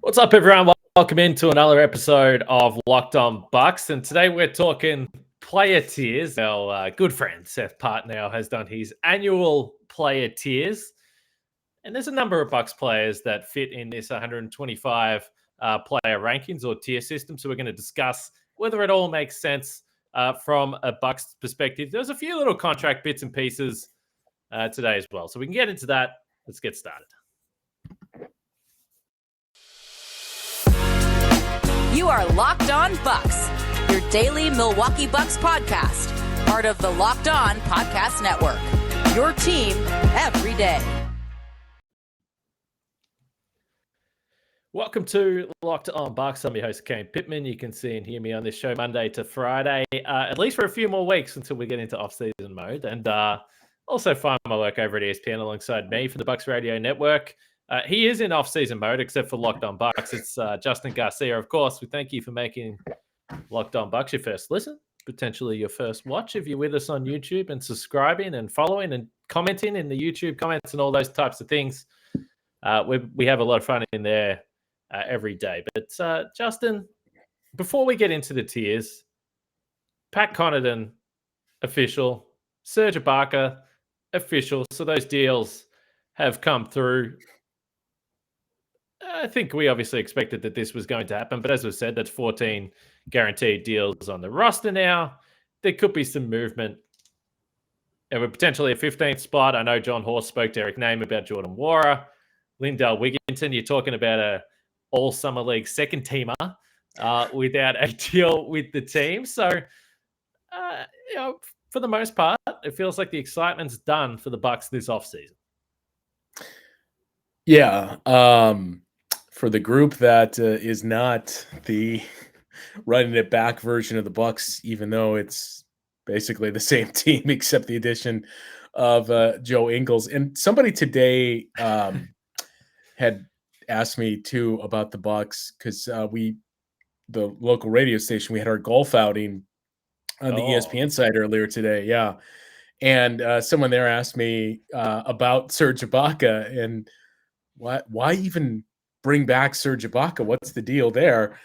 What's up, everyone? Welcome into another episode of Locked On Bucks, and today we're talking player tiers. Our good friend Seth Partnow has done his annual player tiers, and there's a number of Bucks players that fit in this 125 player rankings or tier system. So we're going to discuss whether it all makes sense from a Bucks perspective. There's a few little contract bits and pieces today as well, so we can get into that. Let's get started. You are Locked On Bucks, your daily Milwaukee Bucks podcast, part of the Locked On Podcast Network, your team every day. Welcome to Locked On Bucks. I'm your host, Kane Pittman. You can see and hear me on this show Monday to Friday, at least for a few more weeks until we get into off-season mode. And also find my work over at ESPN alongside me for the Bucks Radio Network. He is in off-season mode, except for Locked On Bucks. It's Justin Garcia, of course. We thank you for making Locked On Bucks your first listen, potentially your first watch if you're with us on YouTube, and subscribing and following and commenting in the YouTube comments and all those types of things. We have a lot of fun in there every day. But Justin, before we get into the tiers, Pat Connaughton, official. Serge Ibaka, official. So those deals have come through. I think we obviously expected that this was going to happen, but as we said, that's 14 guaranteed deals on the roster now. There could be some movement. And we're potentially a 15th spot. I know John Horst spoke to Eric Name about Jordan Nwora. Lindell Wigginton, you're talking about a all-summer league second teamer without a deal with the team. So, for the most part, it feels like the excitement's done for the Bucks this offseason. Yeah. For the group that is not the running it back version of the Bucks, even though it's basically the same team except the addition of Joe Ingles. And somebody today had asked me too about the Bucks because the local radio station, we had our golf outing on the ESPN site earlier today. Yeah. And someone there asked me about Serge Ibaka and why even bring back Serge Ibaka? What's the deal there?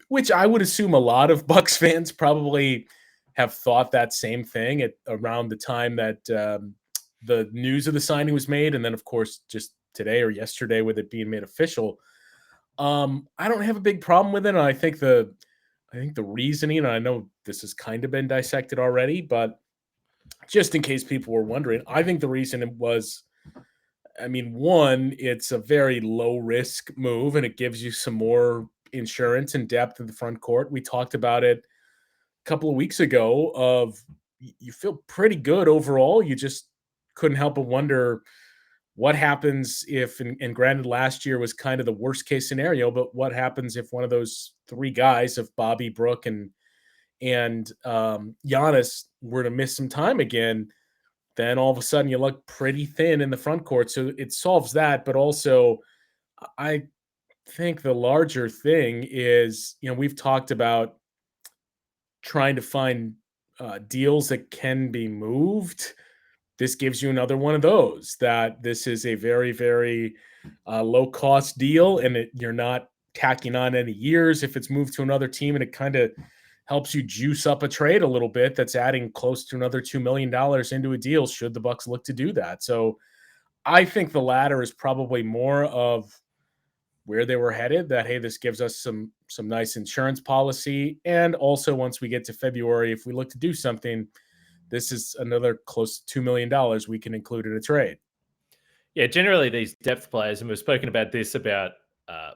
Which I would assume a lot of Bucks fans probably have thought that same thing at around the time that the news of the signing was made. And then, of course, just today or yesterday with it being made official. I don't have a big problem with it. And I think the reasoning, and I know this has kind of been dissected already, but just in case people were wondering, I think the reason was, one, it's a very low risk move and it gives you some more insurance and depth in the front court. We talked about it a couple of weeks ago of you feel pretty good overall. You just couldn't help but wonder what happens if, and granted last year was kind of the worst case scenario, but what happens if one of those three guys of Bobby, Brook, and Giannis were to miss some time again? Then all of a sudden you look pretty thin in the front court. So it solves that. But also, I think the larger thing is, we've talked about trying to find deals that can be moved. This gives you another one of those, that this is a very, very low-cost deal, and you're not tacking on any years if it's moved to another team, and it kind of helps you juice up a trade a little bit that's adding close to another $2 million into a deal should the Bucks look to do that. So I think the latter is probably more of where they were headed, that, hey, this gives us some nice insurance policy. And also once we get to February, if we look to do something, this is another close to $2 million we can include in a trade. Yeah, generally these depth players, and we've spoken about this about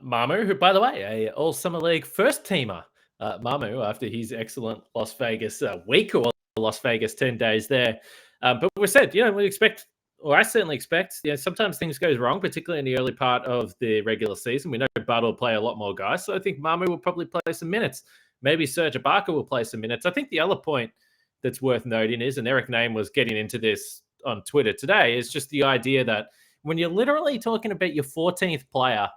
Mamu, who, by the way, a all-summer league first teamer. Mamu, after his excellent Las Vegas week, or Las Vegas 10 days there. But we said, we expect, or I certainly expect, sometimes things goes wrong, particularly in the early part of the regular season. We know Bud will play a lot more guys, so I think Mamu will probably play some minutes. Maybe Serge Ibaka will play some minutes. I think the other point that's worth noting is, and Eric Name was getting into this on Twitter today, is just the idea that when you're literally talking about your 14th player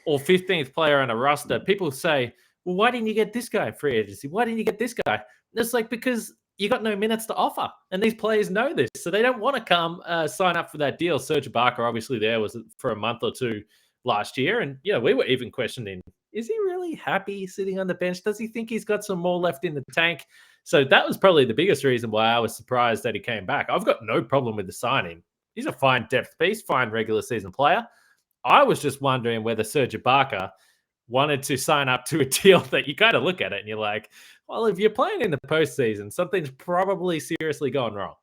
or 15th player on a roster, people say, well, why didn't you get this guy in free agency? Why didn't you get this guy? It's like, because you got no minutes to offer. And these players know this. So they don't want to come sign up for that deal. Serge Ibaka, obviously, there was for a month or two last year. And, we were even questioning, is he really happy sitting on the bench? Does he think he's got some more left in the tank? So that was probably the biggest reason why I was surprised that he came back. I've got no problem with the signing. He's a fine depth piece, fine regular season player. I was just wondering whether Serge Ibaka wanted to sign up to a deal that you kind of look at it and you're like, well, if you're playing in the postseason, something's probably seriously gone wrong.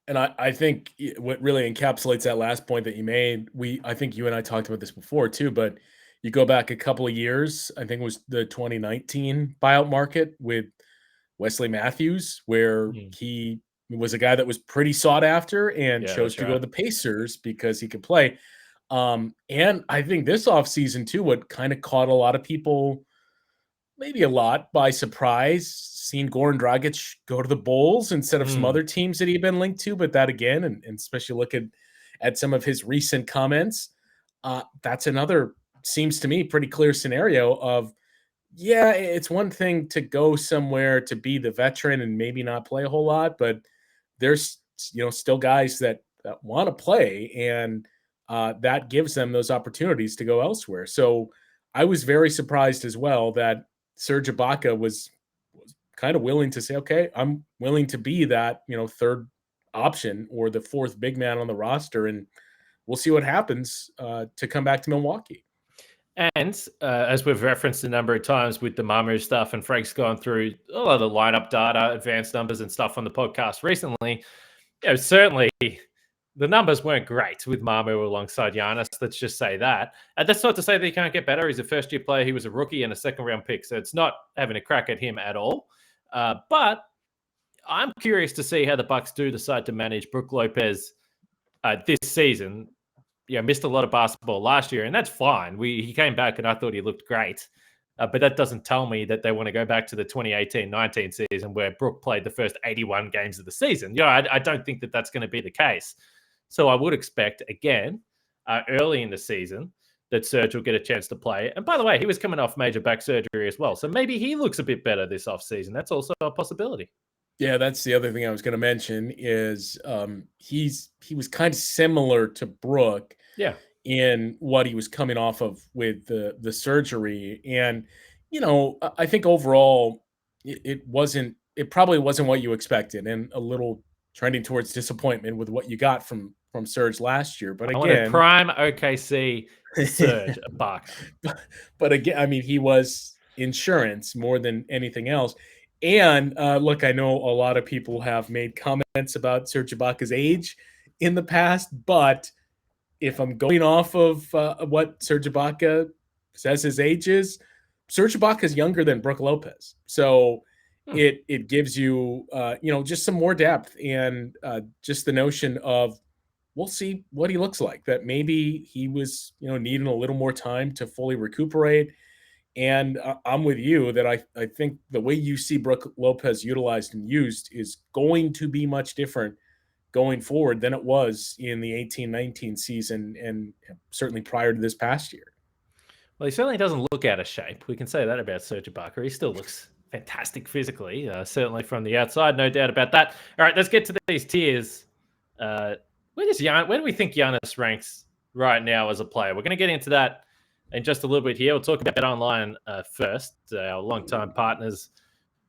And I think what really encapsulates that last point that you made, I think you and I talked about this before too, but you go back a couple of years, I think it was the 2019 buyout market with Wesley Matthews, where he was a guy that was pretty sought after and chose to go to the Pacers because he could play. And I think this offseason too, what kind of caught a lot of people, maybe a lot, by surprise, seeing Goran Dragic go to the Bulls instead of some other teams that he'd been linked to. But that again, and especially looking at some of his recent comments, that's another, seems to me, pretty clear scenario of, yeah, it's one thing to go somewhere to be the veteran and maybe not play a whole lot, but there's still guys that want to play, and that gives them those opportunities to go elsewhere. So I was very surprised as well that Serge Ibaka was kind of willing to say, okay, I'm willing to be that third option or the fourth big man on the roster, and we'll see what happens to come back to Milwaukee. And as we've referenced a number of times with the Mamu stuff, and Frank's gone through all of the lineup data, advanced numbers and stuff on the podcast recently, certainly the numbers weren't great with Mamu alongside Giannis. Let's just say that. And that's not to say that he can't get better. He's a first-year player. He was a rookie and a second-round pick, so it's not having a crack at him at all. But I'm curious to see how the Bucks do decide to manage Brook Lopez this season. Missed a lot of basketball last year, and that's fine. He came back, and I thought he looked great. But that doesn't tell me that they want to go back to the 2018-19 season where Brook played the first 81 games of the season. I don't think that that's going to be the case. So I would expect, again, early in the season, that Serge will get a chance to play. And by the way, he was coming off major back surgery as well. So maybe he looks a bit better this offseason. That's also a possibility. Yeah, that's the other thing I was going to mention is he was kind of similar to Brook in what he was coming off of with the surgery. And, I think overall it probably wasn't what you expected, and a little trending towards disappointment with what you got from Serge last year. But again, prime OKC Serge Ibaka. But again, I mean, he was insurance more than anything else. And look, I know a lot of people have made comments about Serge Ibaka's age in the past, but if I'm going off of what Serge Ibaka says his age is, Serge Ibaka is younger than Brook Lopez. So it gives you, just some more depth, and just the notion of, we'll see what he looks like, that maybe he was, needing a little more time to fully recuperate. And I'm with you that I think the way you see Brook Lopez utilized and used is going to be much different going forward than it was in the 18-19 season, and certainly prior to this past year. Well, he certainly doesn't look out of shape. We can say that about Serge Ibaka. He still looks fantastic physically, certainly from the outside, no doubt about that. All right, let's get to these tiers. Where do we think Giannis ranks right now as a player? We're going to get into that in just a little bit here. We'll talk about BetOnline first. Our longtime partners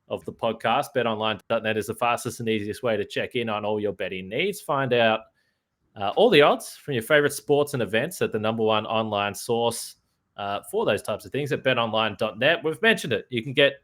of the podcast, betonline.net, is the fastest and easiest way to check in on all your betting needs. Find out all the odds from your favorite sports and events at the number one online source for those types of things at betonline.net. We've mentioned it. You can get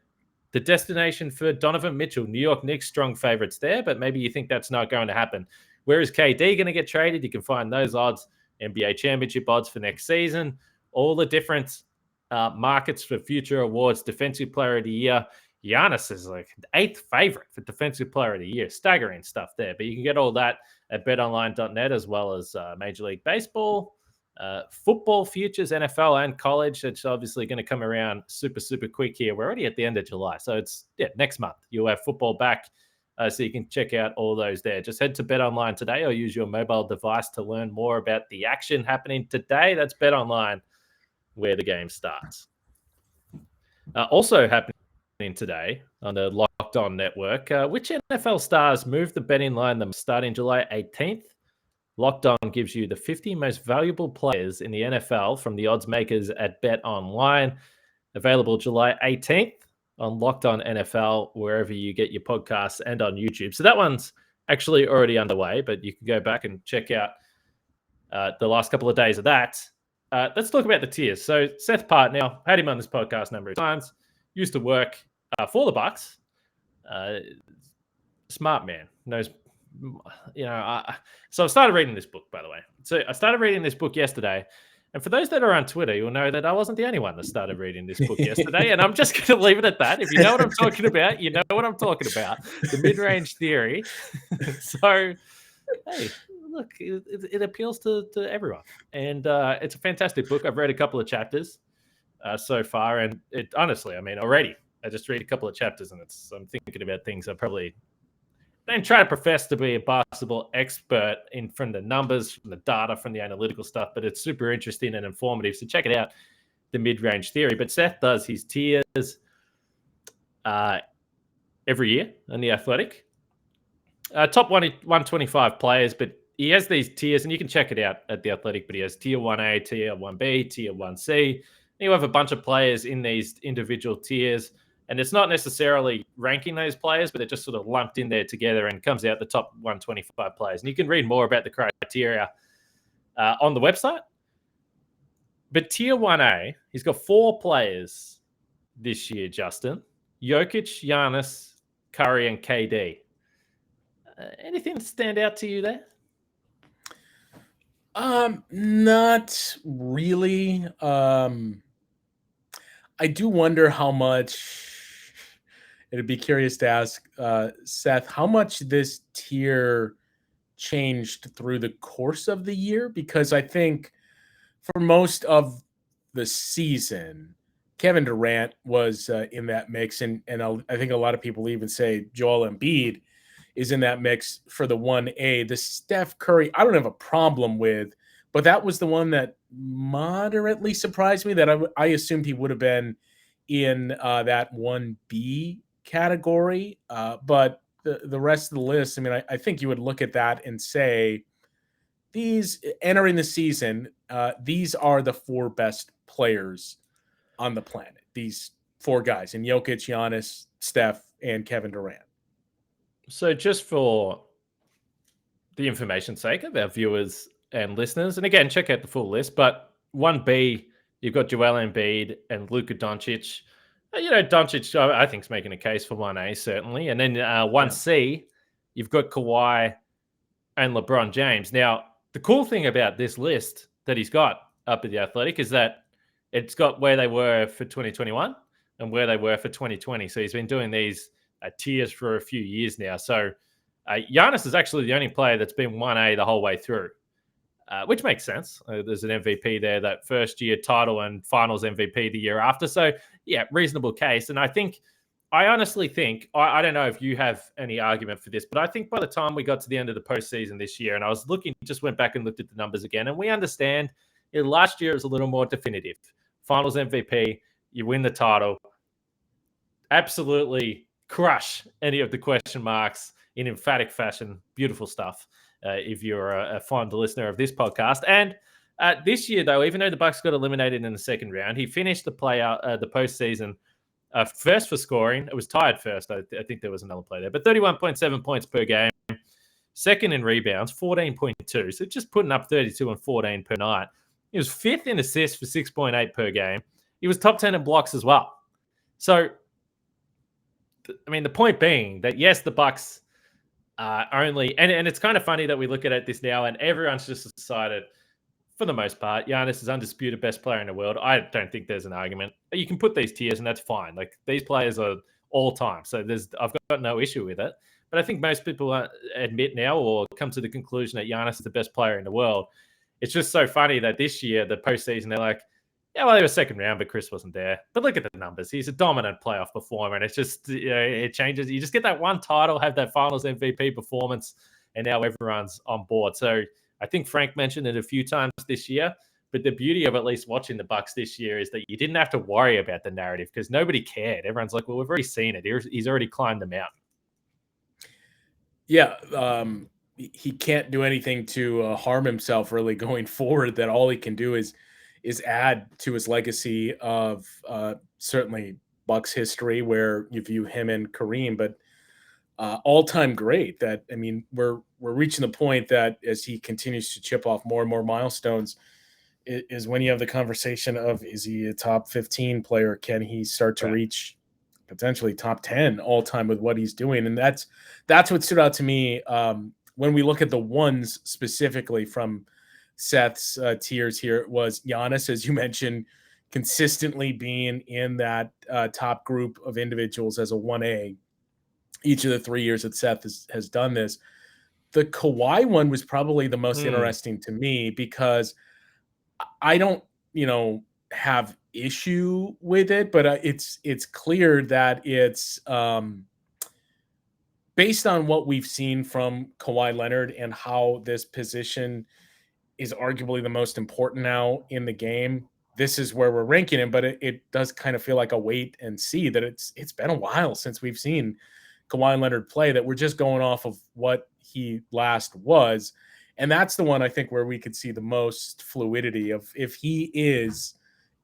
the destination for Donovan Mitchell. New York Knicks, strong favorites there, but maybe you think that's not going to happen. Where is KD going to get traded? You can find those odds, NBA championship odds for next season, all the different markets for future awards, defensive player of the year. Giannis is like the 8th favorite for defensive player of the year. Staggering stuff there. But you can get all that at betonline.net, as well as Major League Baseball, football futures, NFL and college. It's obviously going to come around super, super quick here. We're already at the end of July. So it's next month. You'll have football back. So you can check out all those there. Just head to BetOnline today or use your mobile device to learn more about the action happening today. That's BetOnline, where the game starts. Also happening today on the Locked On Network, which NFL stars moved the betting line them starting July 18th Locked On gives you the 50 most valuable players in the NFL from the odds makers at Bet Online. Available July 18th on Locked On NFL, wherever you get your podcasts, and on YouTube. So that one's actually already underway, but you can go back and check out the last couple of days of that. Let's talk about the tiers. So Seth Partnow, had him on this podcast a number of times, used to work for the Bucks. Smart man, knows, so I started reading this book, by the way. So I started reading this book yesterday. And for those that are on Twitter, you'll know that I wasn't the only one that started reading this book yesterday. And I'm just going to leave it at that. If you know what I'm talking about, you know what I'm talking about. The mid-range theory. So, hey, look, it appeals to everyone. And it's a fantastic book. I've read a couple of chapters so far. And it honestly, I mean, already, I just read a couple of chapters and I'm thinking about things I probably don't try to profess to be a basketball expert from the numbers, from the data, from the analytical stuff, but it's super interesting and informative. So check it out, the mid-range theory. But Seth does his tiers every year on The Athletic. Top 125 players, but he has these tiers, and you can check it out at The Athletic, but he has tier 1A, tier 1B, tier 1C. And you have a bunch of players in these individual tiers. And it's not necessarily ranking those players, but they're just sort of lumped in there together and comes out the top 125 players. And you can read more about the criteria on the website. But tier 1A, he's got 4 players this year, Justin. Jokic, Giannis, Curry, and KD. Anything stand out to you there? Not really. I do wonder how much. It'd be curious to ask Seth how much this tier changed through the course of the year, because I think for most of the season, Kevin Durant was in that mix, and I think a lot of people even say Joel Embiid is in that mix for the 1A. The Steph Curry, I don't have a problem with, but that was the one that moderately surprised me, that I assumed he would have been in that 1B category. But the rest of the list, I mean, I think you would look at that and say, these entering the season, these are the 4 best players on the planet. These 4 guys, and Jokic, Giannis, Steph, and Kevin Durant. So just for the information's sake of our viewers and listeners, and again, check out the full list, but 1B, you've got Joel Embiid and Luka Doncic. Doncic, I think, is making a case for 1A, certainly. And then 1C, you've got Kawhi and LeBron James. Now, the cool thing about this list that he's got up at The Athletic is that it's got where they were for 2021 and where they were for 2020. So he's been doing these tiers for a few years now. So Giannis is actually the only player that's been 1A the whole way through, which makes sense. There's an MVP there, that first year title, and finals MVP the year after. So, yeah, reasonable case. And I honestly think, I don't know if you have any argument for this, but I think by the time we got to the end of the postseason this year, and I was just went back and looked at the numbers again, and we understand last year was a little more definitive. Finals MVP, you win the title, absolutely crush any of the question marks in emphatic fashion. Beautiful stuff. If you're a fond listener of this podcast. And this year, though, even though the Bucks got eliminated in the second round, he finished the postseason first for scoring. It was tied first. I think there was another play there, but 31.7 points per game. Second in rebounds, 14.2. So just putting up 32 and 14 per night. He was 5th in assists for 6.8 per game. He was top 10 in blocks as well. So, I mean, the point being that, yes, the Bucks only, and it's kind of funny that we look at this now and everyone's just decided, for the most part, Giannis is undisputed best player in the world. I don't think there's an argument. You can put these tiers and that's fine. Like, these players are all time. So I've got no issue with it. But I think most people admit now or come to the conclusion that Giannis is the best player in the world. It's just so funny that this year, the postseason, they're like, yeah, well, they were second round, but Chris wasn't there. But look at the numbers. He's a dominant playoff performer, and it's just, it changes. You just get that one title, have that finals MVP performance, and now everyone's on board. So I think Frank mentioned it a few times this year, but the beauty of at least watching the Bucks this year is that you didn't have to worry about the narrative because nobody cared. Everyone's like, well, we've already seen it. He's already climbed the mountain. Yeah, he can't do anything to harm himself really going forward. That all he can do is add to his legacy of certainly Bucks history, where you view him and Kareem, but all-time great. That, I mean, we're reaching the point that as he continues to chip off more and more milestones, is when you have the conversation of, is he a top 15 player? Can he start to reach potentially top 10 all time with what he's doing? And that's what stood out to me when we look at the ones specifically from Seth's tiers here. Was Giannis, as you mentioned, consistently being in that top group of individuals as a 1A each of the 3 years that Seth has done this. The Kawhi one was probably the most interesting to me, because I don't, have issue with it, but it's clear that it's based on what we've seen from Kawhi Leonard and how this position is arguably the most important now in the game. This is where we're ranking him, but it does kind of feel like a wait and see, that it's been a while since we've seen Kawhi Leonard play, that we're just going off of what he last was. And that's the one I think where we could see the most fluidity of, if he is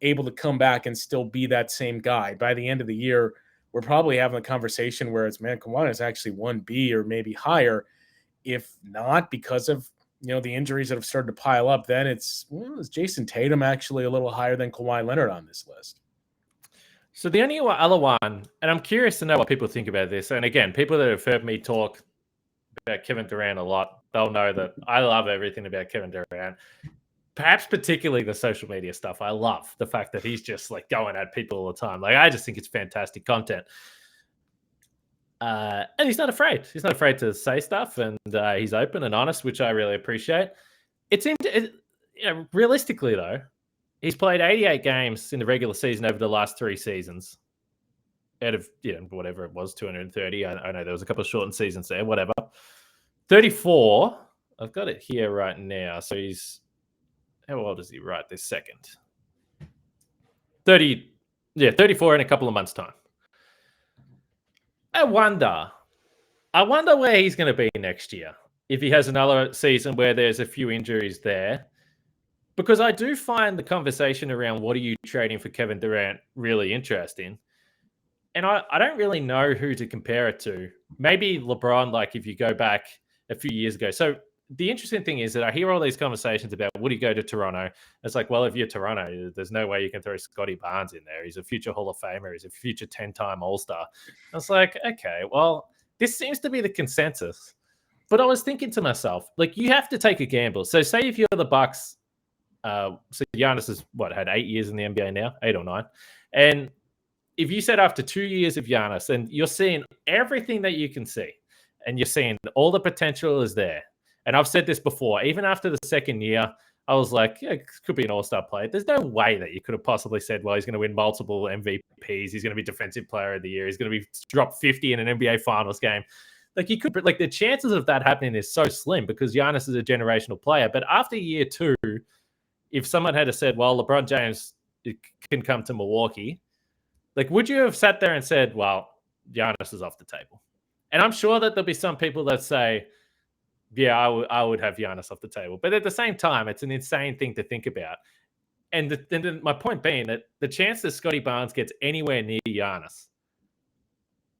able to come back and still be that same guy by the end of the year, we're probably having a conversation where it's, man, Kawhi is actually 1B or maybe higher. If not, because of, the injuries that have started to pile up, then it's, is Jason Tatum actually a little higher than Kawhi Leonard on this list? So the only other one, and I'm curious to know what people think about this. And again, people that have heard me talk about Kevin Durant a lot, they'll know that I love everything about Kevin Durant. Perhaps particularly the social media stuff. I love the fact that he's just like going at people all the time. Like, I just think it's fantastic content. And he's not afraid. He's not afraid to say stuff, and he's open and honest, which I really appreciate. Realistically though, he's played 88 games in the regular season over the last 3 seasons. Out of, whatever it was, 230. I know there was a couple of shortened seasons there, whatever. 34. I've got it here right now. So he's, how old is he right this second? 34 in a couple of months' time. I wonder where he's going to be next year, if he has another season where there's a few injuries there. Because I do find the conversation around what are you trading for Kevin Durant really interesting. And I don't really know who to compare it to. Maybe LeBron, like if you go back a few years ago. So the interesting thing is that I hear all these conversations about, would he go to Toronto? It's like, well, if you're Toronto, there's no way you can throw Scotty Barnes in there. He's a future Hall of Famer. He's a future 10-time All-Star. I was like, okay, well, this seems to be the consensus. But I was thinking to myself, like, you have to take a gamble. So say if you're the Bucks, so Giannis has, had 8 years in the NBA now? 8 or 9. And if you said after 2 years of Giannis, and you're seeing everything that you can see, and you're seeing all the potential is there. And I've said this before, even after the second year, I was like, yeah, it could be an all-star player. There's no way that you could have possibly said, well, he's going to win multiple MVPs. He's going to be defensive player of the year. He's going to be drop 50 in an NBA finals game. Like, he could, like, the chances of that happening is so slim, because Giannis is a generational player. But after year 2, if someone had said, well, LeBron James can come to Milwaukee, like, would you have sat there and said, well, Giannis is off the table? And I'm sure that there'll be some people that say, yeah, I would have Giannis off the table. But at the same time, it's an insane thing to think about. And my point being that the chance that Scotty Barnes gets anywhere near Giannis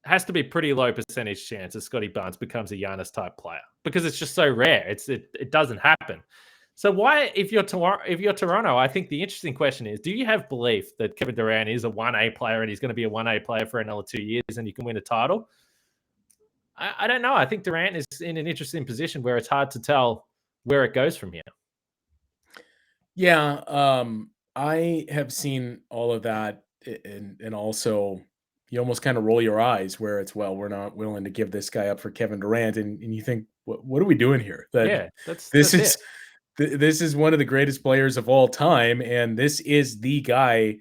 has to be pretty low percentage chance that Scotty Barnes becomes a Giannis type player, because it's just so rare. It doesn't happen. So why, if you're Toronto, I think the interesting question is, do you have belief that Kevin Durant is a 1A player and he's going to be a 1A player for another 2 years and you can win a title? I don't know. I think Durant is in an interesting position where it's hard to tell where it goes from here. Yeah, I have seen all of that, and also you almost kind of roll your eyes where it's, well, we're not willing to give this guy up for Kevin Durant, and you think, what are we doing here? This is one of the greatest players of all time, and this is the guy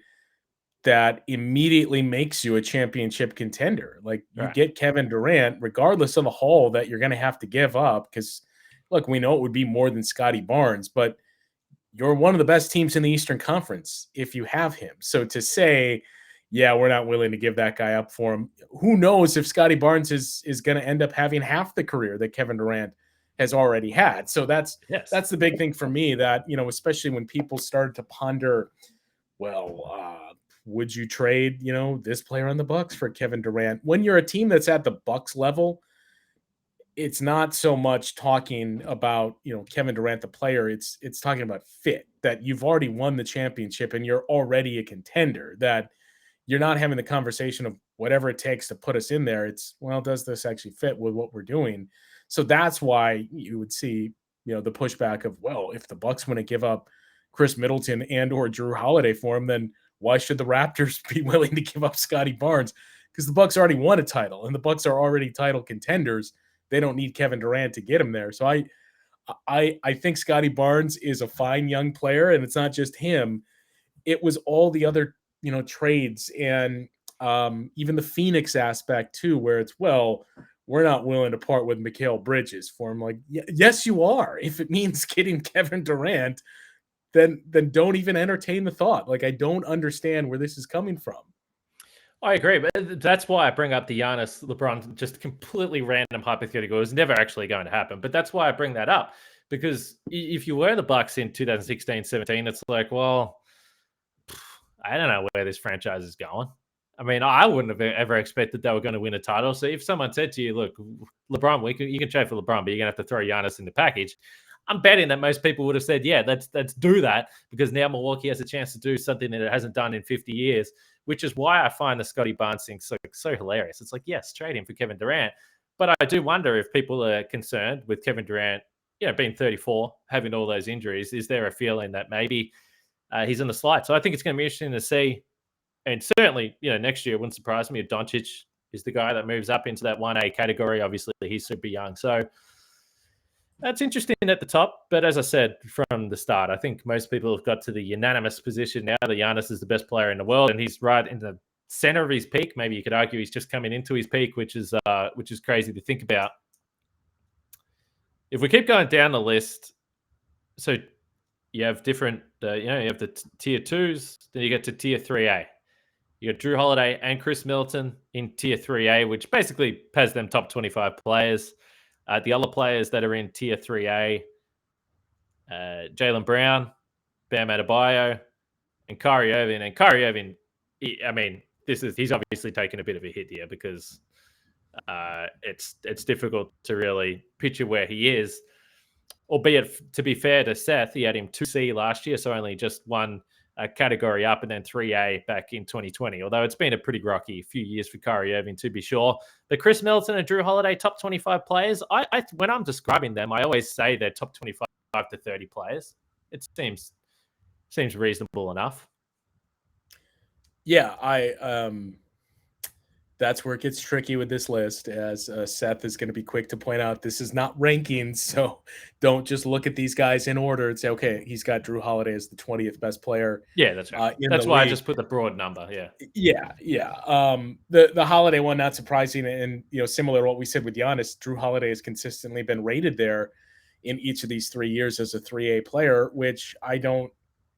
that immediately makes you a championship contender. Like, you get Kevin Durant, regardless of the haul that you're going to have to give up, because, look, we know it would be more than Scotty Barnes, but you're one of the best teams in the Eastern Conference if you have him. So to say, yeah, we're not willing to give that guy up for him, who knows if Scotty Barnes is going to end up having half the career that Kevin Durant has already had. So that's Yes. the big thing for me, that, especially when people started to ponder, well, would you trade, this player on the Bucks for Kevin Durant? When you're a team that's at the Bucks level, it's not so much talking about, Kevin Durant, the player. It's talking about fit, that you've already won the championship and you're already a contender, that you're not having the conversation of whatever it takes to put us in there. It's, well, does this actually fit with what we're doing? So that's why you would see, the pushback of, well, if the Bucks want to give up Chris Middleton and or Drew Holiday for him, then why should the Raptors be willing to give up Scotty Barnes? Because the Bucks already won a title and the Bucks are already title contenders. They don't need Kevin Durant to get him there. So I think Scotty Barnes is a fine young player, and it's not just him. It was all the other, trades and even the Phoenix aspect too, where it's, well, we're not willing to part with Mikal Bridges for him. Like, yes, you are. If it means getting Kevin Durant, then don't even entertain the thought. Like, I don't understand where this is coming from. I agree, but that's why I bring up the Giannis LeBron, just completely random hypothetical. It was never actually going to happen, but that's why I bring that up, because if you were the Bucks in 2016-17, it's like, well, I don't know where this franchise is going. I mean, I wouldn't have ever expected they were going to win a title. So if someone said to you, look, LeBron, you can trade for LeBron, but you're going to have to throw Giannis in the package, I'm betting that most people would have said, yeah, let's do that, because now Milwaukee has a chance to do something that it hasn't done in 50 years, which is why I find the Scotty Barnes thing so hilarious. It's like, yes, trade him for Kevin Durant. But I do wonder if people are concerned with Kevin Durant, being 34, having all those injuries. Is there a feeling that maybe he's in the slide? So I think it's going to be interesting to see. And certainly, next year, it wouldn't surprise me if Doncic is the guy that moves up into that 1A category. Obviously, he's super young. So that's interesting at the top. But as I said from the start, I think most people have got to the unanimous position now that Giannis is the best player in the world, and he's right in the center of his peak. Maybe you could argue he's just coming into his peak, which is crazy to think about. If we keep going down the list, so you have different, you have the tier 2s, then you get to tier 3A. You got Drew Holiday and Chris Middleton in tier 3A, which basically has them top 25 players. The other players that are in tier 3A, Jaylen Brown, Bam Adebayo, and Kyrie Irving. And Kyrie Irving, he's obviously taken a bit of a hit here, because it's difficult to really picture where he is. Albeit, to be fair to Seth, he had him 2C last year, so only just one category up, and then 3A back in 2020. Although it's been a pretty rocky few years for Kyrie Irving, to be sure. But Chris Middleton and Drew Holiday, top 25 players. I when I'm describing them, I always say they're top 25 to 30 players. It seems reasonable enough. Yeah, that's where it gets tricky with this list, as Seth is going to be quick to point out, this is not rankings, so don't just look at these guys in order and say, okay, he's got Drew Holiday as the 20th best player. Yeah, that's right. That's why I just put the broad number. Yeah. The Holiday one, not surprising, and similar to what we said with Giannis, Drew Holiday has consistently been rated there in each of these 3 years as a 3A player, which I don't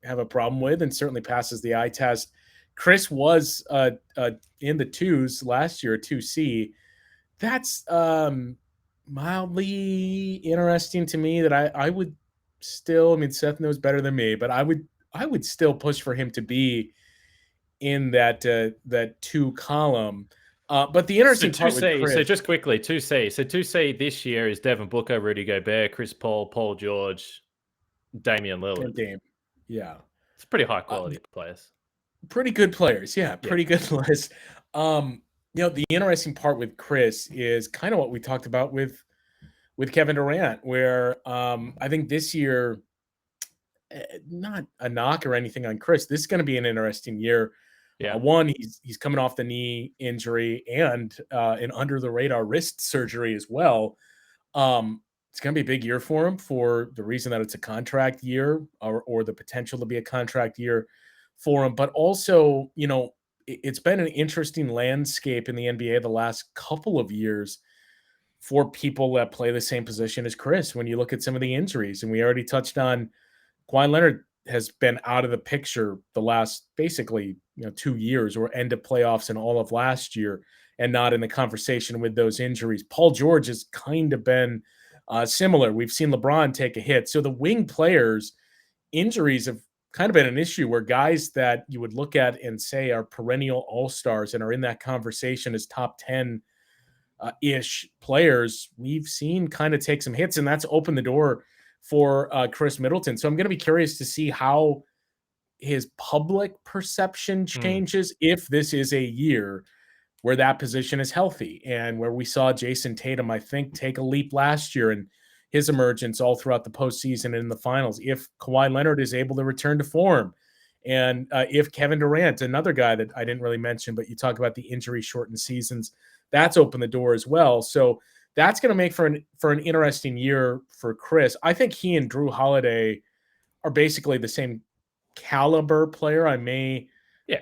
have a problem with, and certainly passes the eye test. Chris was in the 2s last year, 2C. That's mildly interesting to me, that I would still, Seth knows better than me, but I would still push for him to be in that 2 column. But the interesting part with Chris, so just quickly, 2C. So 2C this year is Devin Booker, Rudy Gobert, Chris Paul, Paul George, Damian Lillard. Dame. Yeah. It's pretty high quality players. Pretty good players. Yeah, pretty good list. The interesting part with Chris is kind of what we talked about with Kevin Durant, where I think this year, not a knock or anything on Chris, this is going to be an interesting year. Yeah. One, he's coming off the knee injury and an under the radar wrist surgery as well. It's going to be a big year for him, for the reason that it's a contract year, or the potential to be a contract year for him. But also, it's been an interesting landscape in the NBA the last couple of years for people that play the same position as Chris. When you look at some of the injuries, and we already touched on, Kawhi Leonard has been out of the picture the last basically 2 years, or end of playoffs and all of last year, and not in the conversation with those injuries. Paul George has kind of been Similar, we've seen LeBron take a hit. So the wing players, injuries have kind of been an issue where guys that you would look at and say are perennial all-stars and are in that conversation as top 10 ish players, we've seen kind of take some hits, and that's opened the door for Chris Middleton. So I'm going to be curious to see how his public perception changes if this is a year where that position is healthy, and where we saw Jason Tatum, I think, take a leap last year and his emergence all throughout the postseason and in the finals. If Kawhi Leonard is able to return to form, and if Kevin Durant, another guy that I didn't really mention, but you talk about the injury-shortened seasons, that's opened the door as well. So that's going to make for an interesting year for Chris. I think he and Drew Holiday are basically the same caliber player. I may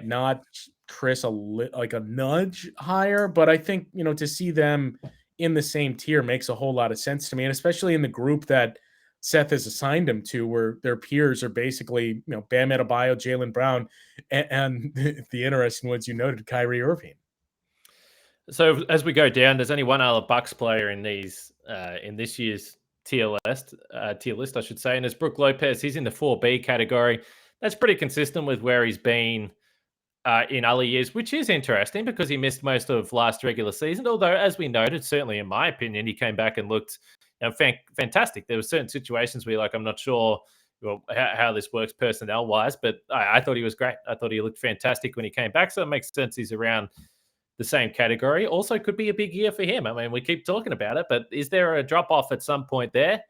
not Chris like a nudge higher, but I think, to see them in the same tier makes a whole lot of sense to me, and especially in the group that Seth has assigned him to, where their peers are basically, Bam Adebayo, Jaylen Brown, and the interesting ones you noted, Kyrie Irving. So as we go down, there's only one other Bucks player in these in this year's tier list, I should say, and it's Brook Lopez. He's in the 4B category. That's pretty consistent with where he's been in other years, which is interesting because he missed most of last regular season. Although, as we noted, certainly in my opinion, he came back and looked fantastic. There were certain situations where I'm not sure how this works personnel-wise, but I thought he was great. I thought he looked fantastic when he came back, so it makes sense he's around the same category. Also could be a big year for him. I mean, we keep talking about it, but is there a drop-off at some point there?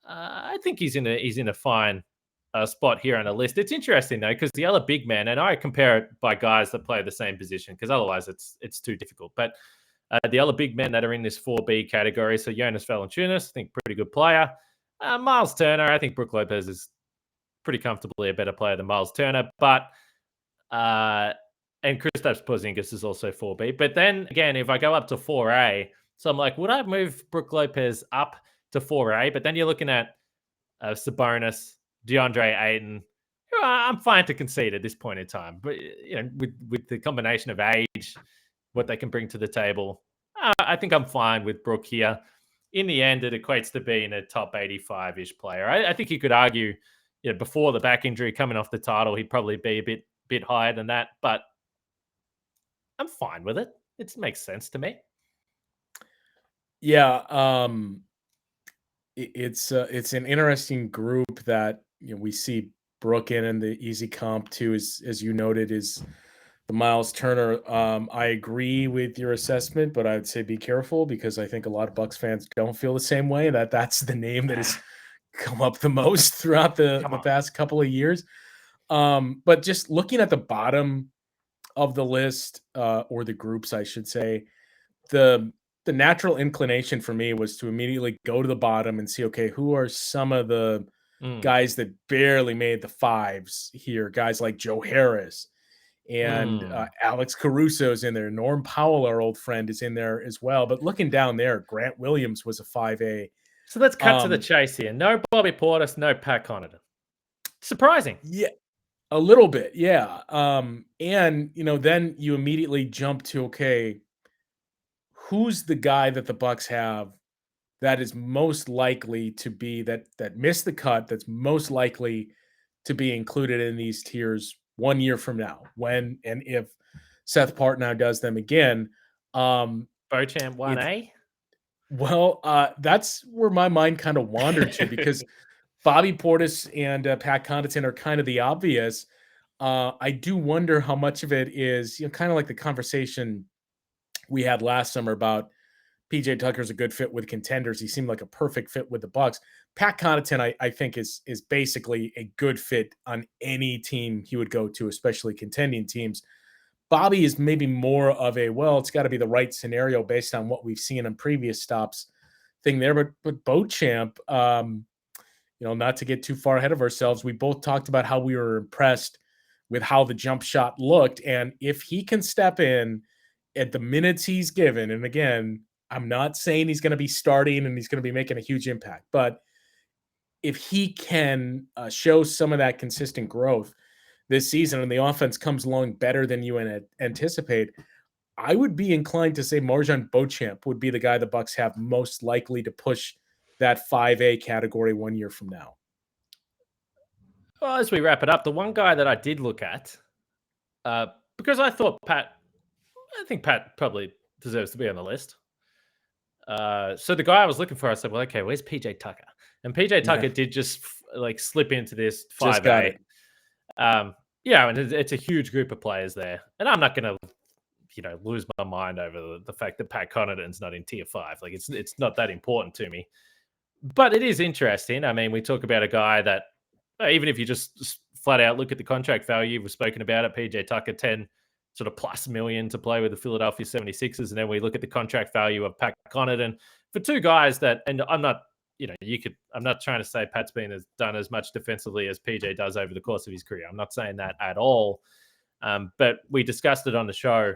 I think he's in a fine spot here on the list. It's interesting though, because the other big man, and I compare it by guys that play the same position, because otherwise it's too difficult. But the other big men that are in this 4B category, so Jonas Valanciunas, I think pretty good player. Miles Turner, I think Brook Lopez is pretty comfortably a better player than Miles Turner, but and Kristaps Porzingis is also 4B. But then again, if I go up to 4A, so I'm like, would I move Brook Lopez up to 4A? But then you're looking at Sabonis, DeAndre Ayton, who I'm fine to concede at this point in time. But with the combination of age, what they can bring to the table, I think I'm fine with Brook here. In the end, it equates to being a top 85-ish player. I think you could argue, before the back injury coming off the title, he'd probably be a bit higher than that. But I'm fine with it. It makes sense to me. Yeah, it's an interesting group that we see Brook in, and the easy comp too, as you noted, is the Miles Turner. I agree with your assessment, but I would say be careful, because I think a lot of Bucks fans don't feel the same way. That's the name that has come up the most throughout the past couple of years. But just looking at the bottom of the list, or the groups, I should say, the natural inclination for me was to immediately go to the bottom and see, okay, who are some of the guys that barely made the fives here? Guys like Joe Harris and Alex Caruso's in there. Norm Powell, our old friend, is in there as well. But looking down there, Grant Williams was a 5A. So let's cut to the chase here. No Bobby Portis, no Pat Connaughton. Surprising. Yeah. A little bit, yeah. And, then you immediately jump to, okay, who's the guy that the Bucks have that is most likely to be that missed the cut, that's most likely to be included in these tiers 1 year from now, when and if Seth Partnow does them again. Beauchamp 1A? Well, that's where my mind kind of wandered to, because Bobby Portis and Pat Connaughton are kind of the obvious. I do wonder how much of it is, kind of like the conversation we had last summer about PJ Tucker's a good fit with contenders. He seemed like a perfect fit with the Bucks. Pat Connaughton, I think, is basically a good fit on any team he would go to, especially contending teams. Bobby is maybe more of a, well, it's got to be the right scenario based on what we've seen in previous stops thing there. But Beauchamp, not to get too far ahead of ourselves, we both talked about how we were impressed with how the jump shot looked. And if he can step in at the minutes he's given, and again, I'm not saying he's going to be starting and he's going to be making a huge impact, but if he can show some of that consistent growth this season and the offense comes along better than you anticipate, I would be inclined to say Marjan Beauchamp would be the guy the Bucks have most likely to push that 5A category 1 year from now? Well, as we wrap it up, the one guy that I did look at, because I think Pat probably deserves to be on the list. So the guy I was looking for, I said, well, okay, where's PJ Tucker? And PJ Tucker did just slip into this 5A. Just got it. And it's a huge group of players there. And I'm not going to, lose my mind over the fact that Pat Connaughton's not in tier 5. Like it's not that important to me. But it is interesting. I mean, we talk about a guy that even if you just flat out look at the contract value, we've spoken about it, PJ Tucker, 10 sort of plus million to play with the Philadelphia 76ers. And then we look at the contract value of Pat Connaughton for two guys that, and I'm not, I'm not trying to say Pat's done as much defensively as PJ does over the course of his career. I'm not saying that at all. But we discussed it on the show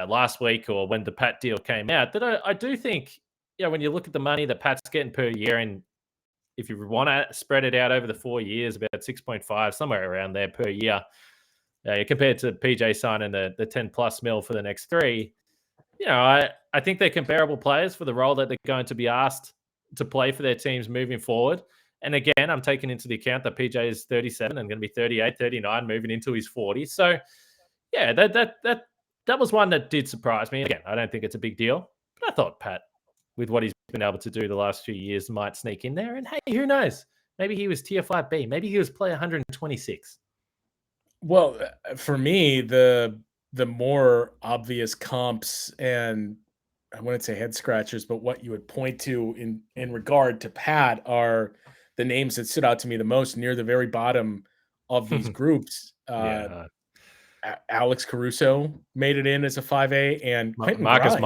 last week or when the Pat deal came out that I do think, when you look at the money that Pat's getting per year, and if you want to spread it out over the 4 years, about 6.5, somewhere around there per year, compared to PJ signing the 10 plus mil for the next 3, I think they're comparable players for the role that they're going to be asked to play for their teams moving forward. And again, I'm taking into the account that PJ is 37 and going to be 38, 39, moving into his 40s. So yeah, that was one that did surprise me. Again, I don't think it's a big deal, but I thought Pat, with what he's been able to do the last few years, might sneak in there. And hey, who knows? Maybe he was tier 5B. Maybe he was player 126. Well, for me, the more obvious comps, and I wouldn't say head scratchers, but what you would point to in regard to Pat are the names that stood out to me the most near the very bottom of these groups. Alex Caruso made it in as a 5A, and Marcus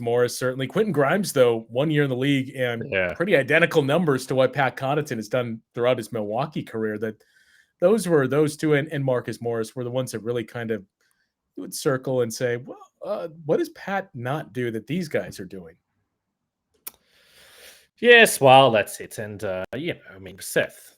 Morris, certainly. Quentin Grimes, though, 1 year in the league and pretty identical numbers to what Pat Connaughton has done throughout his Milwaukee career. Those two and Marcus Morris were the ones that really kind of would circle and say, well, what does Pat not do that these guys are doing? Yes, well, that's it. And, Seth,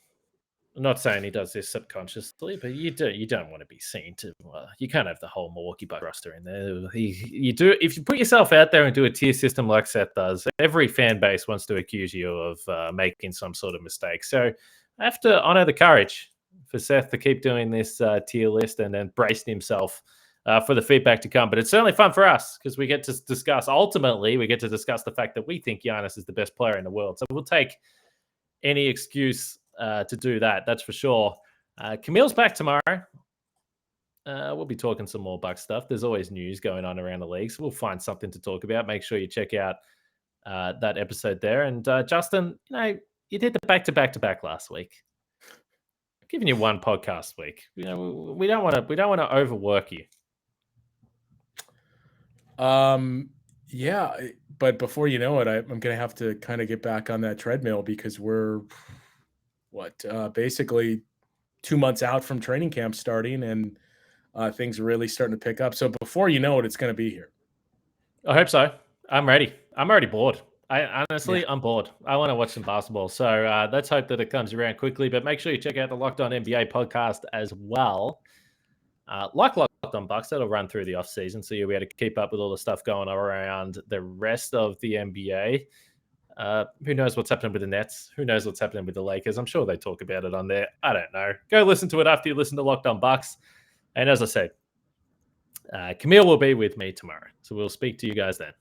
I'm not saying he does this subconsciously, but you don't want to be seen to. You can't have the whole Milwaukee Bucks roster in there. You do if you put yourself out there and do a tier system like Seth does. Every fan base wants to accuse you of making some sort of mistake. So I have to honor the courage for Seth to keep doing this tier list and then bracing himself for the feedback to come. But it's certainly fun for us because we get to discuss. Ultimately, we get to discuss the fact that we think Giannis is the best player in the world. So we'll take any excuse to do that. That's for sure. Camille's back tomorrow. We'll be talking some more Bucks stuff. There's always news going on around the league, so we'll find something to talk about. Make sure you check out that episode there. And Justin, you did the back-to-back last week. I'm giving you one podcast week. We don't want to overwork you. Yeah, but before you know it, I'm going to have to kind of get back on that treadmill because we're basically 2 months out from training camp starting, and things are really starting to pick up. So before you know it, it's going to be here. I hope so. I'm ready. I'm already bored. I'm bored. I want to watch some basketball. So let's hope that it comes around quickly. But make sure you check out the Locked On NBA podcast as well. Like Locked On Bucks, that'll run through the off season, so you'll be able to keep up with all the stuff going on around the rest of the NBA. Who knows what's happening with the Nets? Who knows what's happening with the Lakers? I'm sure they talk about it on there. I don't know. Go listen to it after you listen to Locked On Bucks. And as I said, Camille will be with me tomorrow. So we'll speak to you guys then.